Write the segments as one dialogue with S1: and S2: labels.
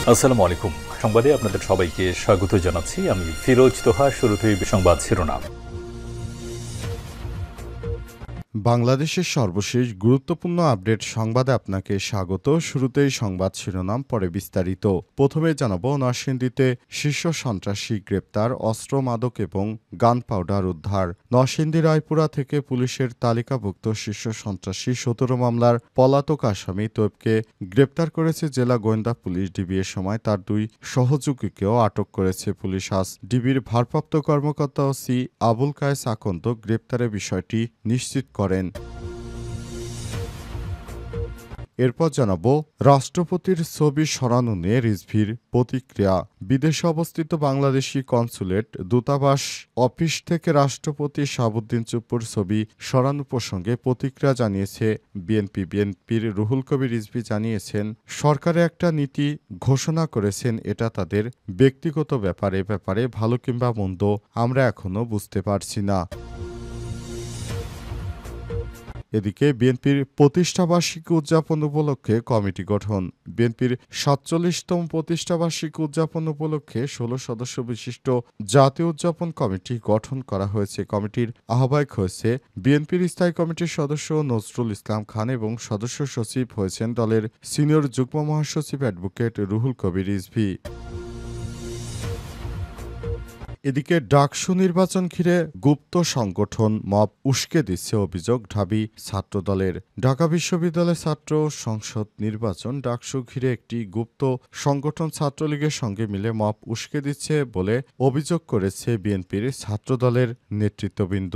S1: আসসালামু আলাইকুম। সংবাদে আপনাদের সবাইকে স্বাগত জানাচ্ছি। আমি ফিরোজ তোহা। শুরুতেই সংবাদ শিরোনাম।
S2: বাংলাদেশের সর্বশেষ গুরুত্বপূর্ণ আপডেট সংবাদে আপনাকে স্বাগত। শুরুতেই সংবাদ শিরোনাম, পরে বিস্তারিত। প্রথমে জানাবো, নরসিংদীতে শীর্ষ সন্ত্রাসী গ্রেপ্তার, অস্ত্র, মাদক এবং গান পাউডার উদ্ধার। নরসিংদী রায়পুরা থেকে পুলিশের তালিকাভুক্ত শীর্ষ সন্ত্রাসী ১৭ মামলার পলাতক আসামি তৈবকে গ্রেপ্তার করেছে জেলা গোয়েন্দা পুলিশ। ডিবির সময় তার দুই সহযোগীকেও আটক করেছে পুলিশ। আজ ডিবির ভারপ্রাপ্ত কর্মকর্তা ওসি আবুল কায়েস আকন্দ গ্রেপ্তারের বিষয়টি নিশ্চিত করেন। এরপর জানাবো, রাষ্ট্রপতির ছবি সরানো নিয়ে রিজভির প্রতিক্রিয়া। বিদেশে অবস্থিত বাংলাদেশি কনসুলেট দূতাবাস অফিস থেকে রাষ্ট্রপতি শাহাবুদ্দিন চুপ্পুর ছবি সরানো প্রসঙ্গে প্রতিক্রিয়া জানিয়েছে বিএনপির রুহুল কবির রিজভী জানিয়েছেন, সরকারে একটা নীতি ঘোষণা করেছেন, এটা তাদের ব্যক্তিগত ব্যাপার। এ ব্যাপারে ভালো কিংবা মন্দ আমরা এখনো বুঝতে পারছি না। এদিকে বিএনপির প্রতিষ্ঠাবার্ষিকী উদযাপন উপলক্ষে কমিটি গঠন। বিএনপির ৪৭তম প্রতিষ্ঠাবার্ষিকী উদযাপন উপলক্ষে ১৬ সদস্য বিশিষ্ট জাতীয় উদযাপন কমিটি গঠন করা হয়েছে। কমিটির আহ্বায়ক হয়েছে বিএনপির স্থায়ী কমিটির সদস্য নজরুল ইসলাম খান এবং সদস্য সচিব হয়েছেন দলের সিনিয়র যুগ্ম মহাসচিব অ্যাডভোকেট রুহুল কবির রিজভী। এদিকে ডাকসু নির্বাচন ঘিরে গুপ্ত সংগঠন মব উস্কে দিচ্ছে অভিযোগ ঢাবি ছাত্রদলের। ঢাকা বিশ্ববিদ্যালয় ছাত্র সংসদ নির্বাচন ডাকসু ঘিরে একটি গুপ্ত সংগঠন ছাত্রলীগের সঙ্গে মিলে মব উস্কে দিচ্ছে বলে অভিযোগ করেছে বিএনপির ছাত্রদলের নেতৃত্ববৃন্দ।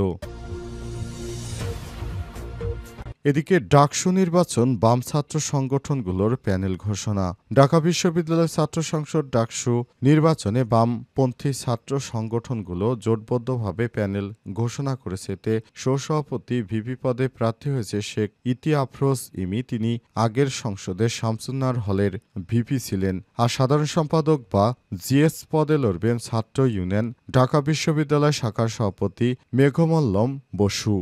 S2: এদিকে ডাকসু নির্বাচন বাম ছাত্র সংগঠনগুলোর প্যানেল ঘোষণা। ঢাকা বিশ্ববিদ্যালয় ছাত্র সংসদ ডাকসু নির্বাচনে বামপন্থী ছাত্র সংগঠনগুলো জোটবদ্ধভাবে প্যানেল ঘোষণা করেছে। এতে সহসভাপতি ভিপি পদে প্রার্থী হয়েছে শেখ ইতি আফরোজ ইমি। তিনি আগের সংসদে শামসুন্নার হলের ভিপি ছিলেন। আর সাধারণ সম্পাদক বা জিএস পদে লড়বেন ছাত্র ইউনিয়ন ঢাকা বিশ্ববিদ্যালয় শাখার সভাপতি মেঘমল্লম বসু।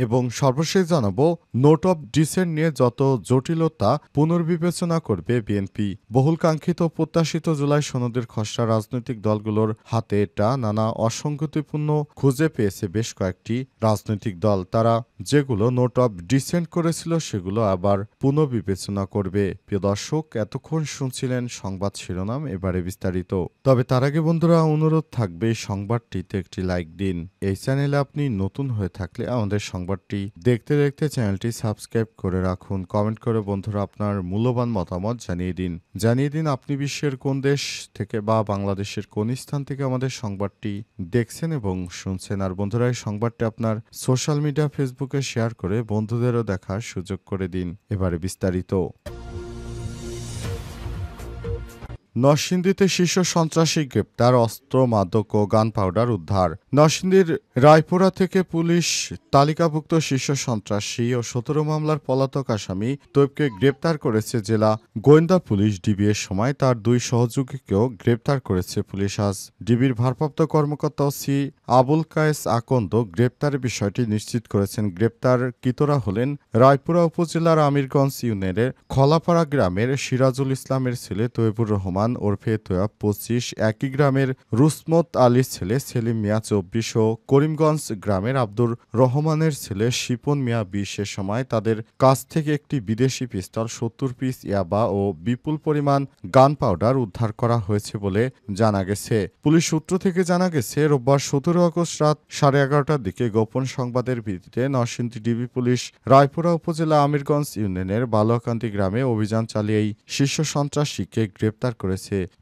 S2: এবং সর্বশেষ জানাবো, নোট অব ডিসেন্ট নিয়ে যত জটিলতা পুনর্বিবেচনা করবে বিএনপি। বহুল কাঙ্ক্ষিত প্রত্যাশিত জুলাই সনদের খসড়া রাজনৈতিক দলগুলোর হাতে এটা নানা অসঙ্গতিপূর্ণ খুঁজে পেয়েছে বেশ কয়েকটি রাজনৈতিক দল। তারা যেগুলো নোট অব ডিসেন্ট করেছিল সেগুলো আবার পুনর্বিবেচনা করবে। প্রিয় দর্শক, এতক্ষণ শুনছিলেন সংবাদ শিরোনাম, এবারে বিস্তারিত। তবে তার আগে বন্ধুরা, অনুরোধ থাকবে সংবাদটিতে একটি লাইক দিন। এই চ্যানেলে আপনি নতুন হয়ে থাকলে আমাদের সংবাদটি দেখতে দেখতে চ্যানেলটি সাবস্ক্রাইব করে রাখুন। কমেন্ট করে বন্ধুরা আপনার মূল্যবান মতামত জানিয়ে দিন আপনি বিশ্বের কোন দেশ থেকে বা বাংলাদেশের কোন স্থান থেকে আমাদের সংবাদটি দেখছেন এবং শুনছেন। আর বন্ধুরা, এই সংবাদটি আপনার সোশ্যাল মিডিয়া ফেসবুকে শেয়ার করে বন্ধুদেরও দেখার সুযোগ করে দিন। এবারে বিস্তারিত। নরসিংদীতে শীর্ষ সন্ত্রাসী গ্রেপ্তার, অস্ত্র, মাদক ও গান পাউডার উদ্ধার। নরসিংদীর রায়পুরা থেকে পুলিশ তালিকাভুক্ত শীর্ষ সন্ত্রাসী ও ১৭ মামলার পলাতক আসামি তৈবকে গ্রেপ্তার করেছে জেলা গোয়েন্দা পুলিশ। ডিবির সময় তার দুই সহযোগীকেও গ্রেপ্তার করেছে পুলিশ। আজ ডিবির ভারপ্রাপ্ত কর্মকর্তা ওসি আবুল কায়েস আকন্দ গ্রেপ্তারের বিষয়টি নিশ্চিত করেছেন। গ্রেপ্তারকৃতরা হলেন রায়পুরা উপজেলার আমিরগঞ্জ ইউনিয়নের খলাপাড়া গ্রামের সিরাজুল ইসলামের ছেলে তৈবুর রহমান ওরফে তোয়া ২৫, একই গ্রামের রুসমত আলীর ছেলে সেলিম মিয়া ২৪ ও করিমগঞ্জ গ্রামের আব্দুর রহমানের ছেলে শিপন মিয়া ২০ এর সময় তাদের কাছ থেকে একটি বিদেশি পিস্তল, ৭০ পিস ইয়াবা ও বিপুল পরিমাণ গান পাউডার উদ্ধার করা হয়েছে বলে জানা গেছে। পুলিশ সূত্র থেকে জানা গেছে, রোববার ১৭ আগস্ট রাত ১১:৩০টার দিকে গোপন সংবাদের ভিত্তিতে নরসিংদী ডিবি পুলিশ রায়পুরা উপজেলা আমিরগঞ্জ ইউনিয়নের বালুয়াকান্দি গ্রামে অভিযান চালিয়ে এই শীর্ষ সন্ত্রাসীকে গ্রেপ্তার করেছে।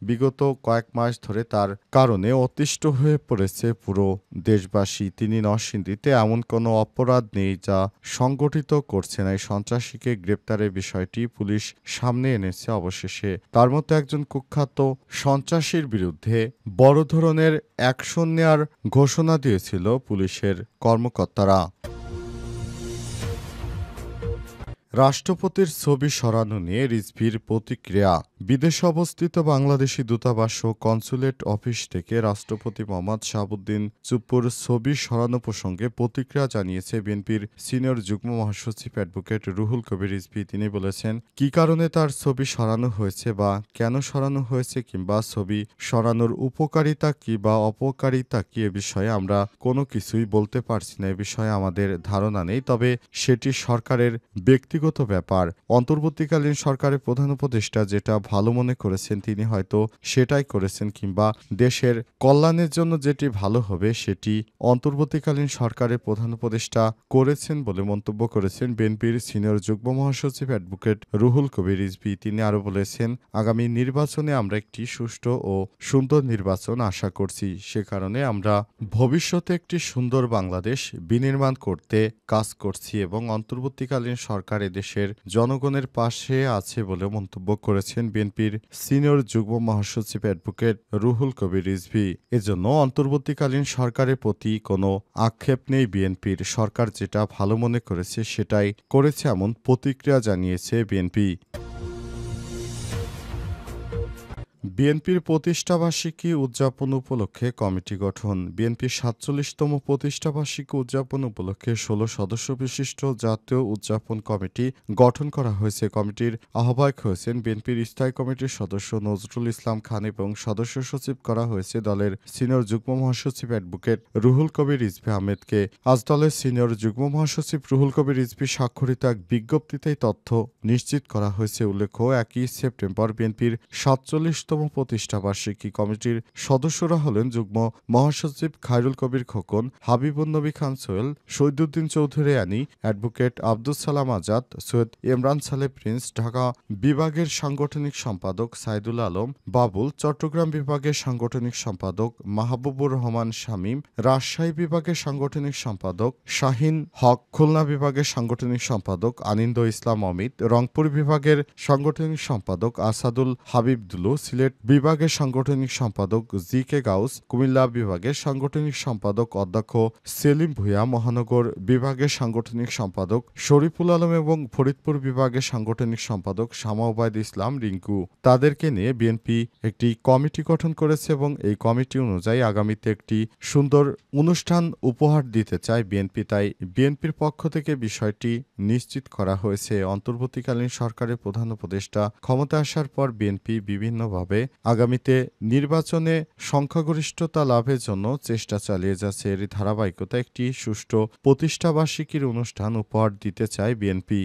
S2: বিগত কয়েক মাস ধরে তার কারণে অতিষ্ঠ হয়ে পড়েছে পুরো দেশবাসী। তিনি নরসিংদীতে এমন কোনো অপরাধ নেই যা সংগঠিত করছে না। এই সন্ত্রাসীকে গ্রেপ্তারের বিষয়টি পুলিশ সামনে এনেছে। অবশেষে তার মতো একজন কুখ্যাত সন্ত্রাসীর বিরুদ্ধে বড় ধরনের অ্যাকশন নেয়ার ঘোষণা দিয়েছিল পুলিশের কর্মকর্তারা। রাষ্ট্রপতির ছবি সরানো নিয়ে রিজভীর প্রতিক্রিয়া। বিদেশে অবস্থিত বাংলাদেশি দূতাবাস ও কনস্যুলেট অফিস থেকে রাষ্ট্রপতি মোহাম্মদ শাহাবুদ্দিন চুপ্পুর ছবি সরানো প্রসঙ্গে প্রতিক্রিয়া জানিয়েছে বিএনপির সিনিয়র যুগ্ম মহাসচিব অ্যাডভোকেট রুহুল কবির রিজভী। তিনি বলেছেন, কী কারণে তার ছবি সরানো হয়েছে বা কেন সরানো হয়েছে কিংবা ছবি সরানোর উপকারিতা কী বা অপকারিতা কী এ বিষয়ে আমরা কোনো কিছুই বলতে পারছি না। এ বিষয়ে আমাদের ধারণা নেই, তবে সেটি সরকারের ব্যক্তিগত ব্যাপার। অন্তর্বর্তীকালীন সরকারের প্রধান উপদেষ্টা যেটা ভালো মনে করেছেন তিনি হয়তো সেটাই করেছেন, কিংবা দেশের কল্যাণের জন্য যেটি ভালো হবে সেটি অন্তর্বর্তীকালীন সরকারের প্রধান উপদেষ্টা করেছেন বলে মন্তব্য করেছেন বিএনপির সিনিয়র যুগ্ম মহাসচিব অ্যাডভোকেট রুহুল কবির রিজভী। তিনি আরও বলেছেন, আগামী নির্বাচনে আমরা একটি সুষ্ঠু ও সুন্দর নির্বাচন আশা করছি। সে কারণে আমরা ভবিষ্যতে একটি সুন্দর বাংলাদেশ বিনির্মাণ করতে কাজ করছি এবং অন্তর্বর্তীকালীন সরকার এদেশের জনগণের পাশে আছে বলে মন্তব্য করেছেন বিএনপির সিনিয়র যুগ্ম মহাসচিব অ্যাডভোকেট রুহুল কবির রিজভী। এজন্য অন্তর্বর্তীকালীন সরকারের প্রতি কোনো আক্ষেপ নেই বিএনপির। সরকার যেটা ভালো মনে করেছে সেটাই করেছে এমন প্রতিক্রিয়া জানিয়েছে বিএনপি। বিএনপির প্রতিষ্ঠাবার্ষিকী উদযাপন উপলক্ষে কমিটি গঠন। বিএনপির ৪৭তম প্রতিষ্ঠাবার্ষিকী উদযাপন উপলক্ষে ১৬ সদস্য বিশিষ্ট জাতীয় উদযাপন কমিটি গঠন করা হয়েছে। কমিটির আহ্বায়ক হয়েছেন বিএনপির স্থায়ী কমিটির সদস্য নজরুল ইসলাম খান এবং সদস্য সচিব করা হয়েছে দলের সিনিয়র যুগ্ম মহাসচিব অ্যাডভোকেট রুহুল কবির রিজভী আহমেদকে। আজ দলের সিনিয়র যুগ্ম মহাসচিব রুহুল কবির রিজভী স্বাক্ষরিত এক বিজ্ঞপ্তিতেই তথ্য নিশ্চিত করা হয়েছে। উল্লেখ্য, ১ সেপ্টেম্বর বিএনপির ৪৭তম প্রতিষ্ঠাবার্ষিকী কমিটির সদস্যরা হলেন যুগ্ম মহাসচিব খায়রুল কবির খোকন, হাবিবুন্নবী খান সোহেল, শহীদুদ্দিন চৌধুরী আনী, অ্যাডভোকেট আব্দুস সালাম আজাদ, সৈয়দ ইমরান সালেহ প্রিন্স, ঢাকা বিভাগের সাংগঠনিক সম্পাদক সাইদুল আলম বাবুল, চট্টগ্রাম বিভাগের সাংগঠনিক সম্পাদক মাহবুবুর রহমান শামীম, রাজশাহী বিভাগের সাংগঠনিক সম্পাদক শাহিন হক, খুলনা বিভাগের সাংগঠনিক সম্পাদক আনিন্দ ইসলাম অমিত, রংপুর বিভাগের সাংগঠনিক সম্পাদক আসাদুল হাবিব দুলু, সিলেট বিভাগের সাংগঠনিক সম্পাদক জি কে গাউস, কুমিল্লা বিভাগের সাংগঠনিক সম্পাদক অধ্যক্ষ সেলিম ভূঁইয়া, মহানগর বিভাগের সাংগঠনিক সম্পাদক শরীফুল আলম এবং ফরিদপুর বিভাগের সাংগঠনিক সম্পাদক শামা ওবায়দ ইসলাম রিঙ্কু। তাদেরকে নিয়ে বিএনপি একটি কমিটি গঠন করেছে এবং এই কমিটি অনুযায়ী আগামীতে একটি সুন্দর অনুষ্ঠান উপহার দিতে চায় বিএনপি। তাই বিএনপির পক্ষ থেকে বিষয়টি নিশ্চিত করা হয়েছে। অন্তর্বর্তীকালীন সরকারের প্রধান উপদেষ্টা ক্ষমতা আসার পর বিএনপি বিভিন্নভাবে আগামীতে নির্বাচনে সংখ্যাগরিষ্ঠতা লাভের জন্য চেষ্টা চালিয়ে যাচ্ছে। এর ধারাবাহিকতা একটি সুষ্ঠু প্রতিষ্ঠাবার্ষিকীর অনুষ্ঠান উপহার দিতে চায় বিএনপি।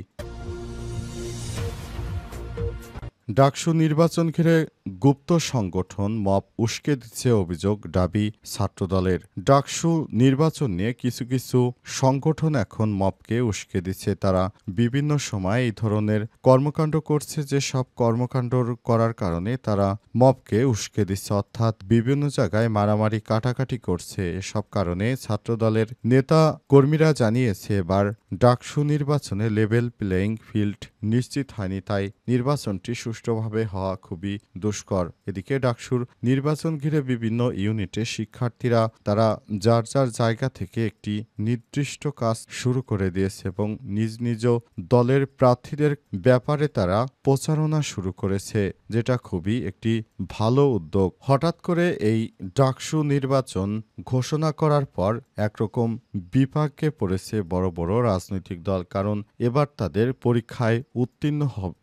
S2: ডাকসু নির্বাচন ঘিরে গুপ্ত সংগঠন মব উস্কে দিচ্ছে অভিযোগ দাবি ছাত্রদলের। ডাকসু নির্বাচন নিয়ে কিছু কিছু সংগঠন এখন মবকে উস্কে দিচ্ছে। তারা বিভিন্ন সময় এই ধরনের কর্মকাণ্ড করছে, যে সব কর্মকাণ্ড করার কারণে তারা মবকে উস্কে দিচ্ছে, অর্থাৎ বিভিন্ন জায়গায় মারামারি কাটাকাটি করছে। এসব কারণে ছাত্রদলের নেতা কর্মীরা জানিয়েছে এবার ডাকসু নির্বাচনে লেভেল প্লেয়িং ফিল্ড নিশ্চিত হয়নি, তাই নির্বাচনটি সুষ্ঠুভাবে হওয়া খুবই দুষ্কর। এদিকে ডাকসুর নির্বাচন ঘিরে বিভিন্ন ইউনিটে শিক্ষার্থীরা তারা যার যার জায়গা থেকে একটি নির্দিষ্ট কাজ শুরু করে দিয়েছে এবং নিজ নিজ দলের প্রার্থীদের ব্যাপারে তারা প্রচারণা শুরু করেছে, যেটা খুবই একটি ভালো উদ্যোগ। হঠাৎ করে এই ডাকসু নির্বাচন ঘোষণা করার পর একরকম বিপাকে পড়েছে বড় বড় রাজনৈতিক দল, কারণ এবার তাদের পরীক্ষায় উত্তীর্ণ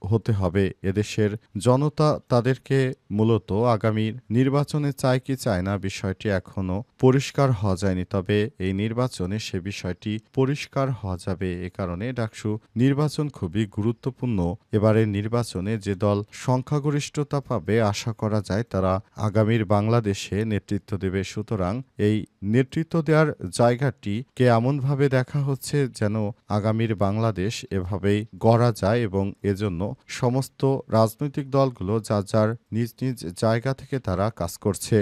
S2: হতে হবে। এদেশের জনতা তাদেরকে মূলত আগামী নির্বাচনে চায় কি চায় না বিষয়টি এখনো পরিষ্কার হওয়া যায়নি, তবে এই নির্বাচনে সে বিষয়টি পরিষ্কার হওয়া যাবে। এ কারণে ডাকসু নির্বাচন খুবই গুরুত্বপূর্ণ। এবারের নির্বাচনে যে দল সংখ্যাগরিষ্ঠতা পাবে আশা করা যায় তারা আগামীর বাংলাদেশে নেতৃত্ব দেবে। সুতরাং এই নেতৃত্ব দেওয়ার জায়গাটিকে এমনভাবে দেখা হচ্ছে যেন আগামীর বাংলাদেশ এভাবেই গড়া যায় এবং এজন্য সমস্ত রাজনৈতিক দলগুলো যার যার নিজ নিজ জায়গা থেকে তারা কাজ করছে।